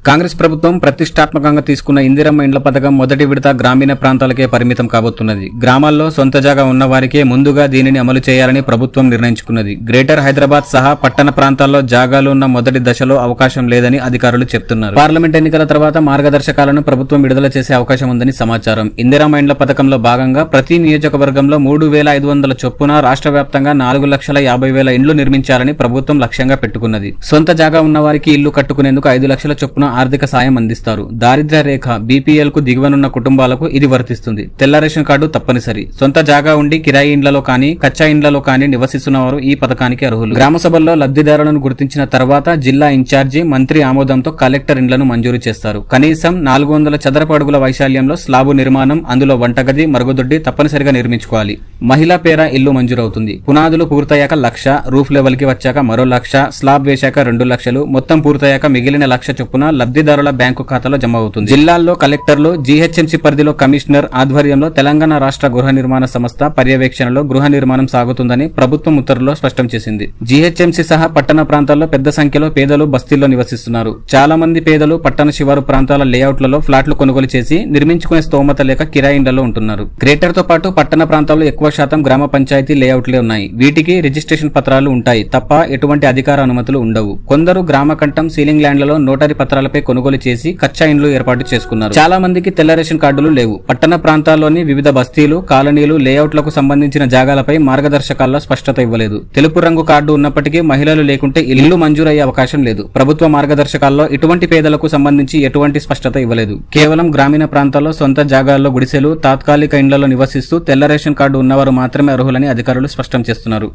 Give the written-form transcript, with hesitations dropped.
కాంగ్రెస్ ప్రభుత్వం ప్రతిష్టాత్మకంగా తీసుకున్న ఇందిరమ్మ ఇండ్ల పథకం మొదటి విడత గ్రామీణ ప్రాంతాలకే పరిమితం కాబోతున్నది. గ్రామాల్లో సొంత జాగా ఉన్న వారికే ముందుగా దీనిని అమలు చేయాలని ప్రభుత్వం నిర్ణయించుకున్నది. గ్రేటర్ హైదరాబాద్ సహా పట్టణ ప్రాంతాల్లో జాగాలు ఉన్న మొదటి దశలో అవకాశం లేదని అధికారులు చెప్తున్నారు. పార్లమెంట్ ఎన్నికల తర్వాత మార్గదర్శకాలను ప్రభుత్వం విడుదల చేసే అవకాశం ఉందని సమాచారం. ఇందిరమ్మ ఇండ్ల పథకంలో భాగంగా ప్రతి నియోజకవర్గంలో 3,500 చొప్పున రాష్ట్ర వ్యాప్తంగా 4,50,000 ఇండ్లు నిర్మించాలని ప్రభుత్వం లక్ష్యంగా పెట్టుకున్నది. సొంత జాగా ఉన్న వారికి ఇల్లు కట్టుకునేందుకు 5 లక్షల చొప్పున ఆర్థిక సాయం అందిస్తారు. దారిద్ర్య రేఖ బీపీఎల్ కు దిగువనున్న కుటుంబాలకు ఇది వర్తిస్తుంది. తెల్ల రేషన్ కార్డు తప్పనిసరి. సొంత జాగా ఉండి కిరాయి ఇండ్లలో కానీ కచ్చా ఇండ్లలో కానీ నివసిస్తున్న వారు ఈ పథకానికి అర్హులు. గ్రామ సభల్లో లబ్ధిదారులను గుర్తించిన తర్వాత జిల్లా ఇన్ఛార్జి మంత్రి ఆమోదంతో కలెక్టర్ ఇండ్లను మంజూరు చేస్తారు. కనీసం 400 చదరపు అడుగుల వైశాల్యంలో స్లాబు నిర్మాణం, అందులో వంటగది, మరుగుదొడ్డి తప్పనిసరిగా నిర్మించుకోవాలి. మహిళా పేర ఇల్లు మంజూరవుతుంది. పునాదులు పూర్తయ్యాక 1,00,000, రూఫ్ లెవెల్ కి వచ్చాక మరో 1,00,000, స్లాబ్ వేశాక 2 లక్షలు, మొత్తం పూర్తయ్యాక మిగిలిన 1,00,000 చొప్పున లబ్ధిదారుల బ్యాంకు ఖాతాలో జమ అవుతుంది. జిల్లాల్లో కలెక్టర్లు, జీహెచ్ఎంసీ పరిధిలో కమిషనర్ ఆధ్వర్యంలో తెలంగాణ రాష్ట్ర గృహ నిర్మాణ సంస్థ పర్యవేక్షణలో గృహ నిర్మాణం సాగుతుందని ప్రభుత్వం ఉత్తర్వుల్లో స్పష్టం చేసింది. జీహెచ్ఎంసీ సహా పట్టణ ప్రాంతాల్లో పెద్ద సంఖ్యలో పేదలు బస్తీల్లో నివసిస్తున్నారు. చాలా మంది పేదలు పట్టణ శివారు ప్రాంతాల లేఅవుట్లలో ఫ్లాట్లు కొనుగోలు చేసి నిర్మించుకునే స్తోమత లేక కిరాయి ఇండ్లలో ఉంటున్నారు. గ్రేటర్ తో పాటు పట్టణ ప్రాంతాల్లో ఎక్కువ శాతం గ్రామ పంచాయతీ లేఅవుట్లే ఉన్నాయి. వీటికి రిజిస్ట్రేషన్ పత్రాలు ఉంటాయి తప్ప ఎటువంటి అధికార అనుమతులు ఉండవు. కొందరు గ్రామ కంఠం, సీలింగ్ ల్యాండ్లలో నోటరీ పత్రాలపై కొనుగోలు చేసి కచ్చా ఇండ్లు ఏర్పాటు చేసుకున్నారు. చాలా మందికి తెల్ల రేషన్ కార్డులు లేవు. పట్టణ ప్రాంతాల్లోని వివిధ బస్తీలు, కాలనీలు, లేఅవుట్లకు సంబంధించిన జాగాలపై మార్గదర్శకాల్లో స్పష్టత ఇవ్వలేదు. తెలుపు రంగు కార్డు ఉన్నప్పటికీ మహిళలు లేకుంటే ఇల్లు మంజూరయ్యే అవకాశం లేదు. ప్రభుత్వ మార్గదర్శకాల్లో ఇటువంటి పేదలకు సంబంధించి ఎటువంటి స్పష్టత ఇవ్వలేదు. కేవలం గ్రామీణ ప్రాంతాల్లో సొంత జాగాల్లో గుడిసెలు, తాత్కాలిక ఇండ్లలో నివసిస్తూ తెల్ల రేషన్ కార్డు ఉన్నవారు మాత్రమే అర్హులని అధికారులు స్పష్టం చేస్తున్నారు.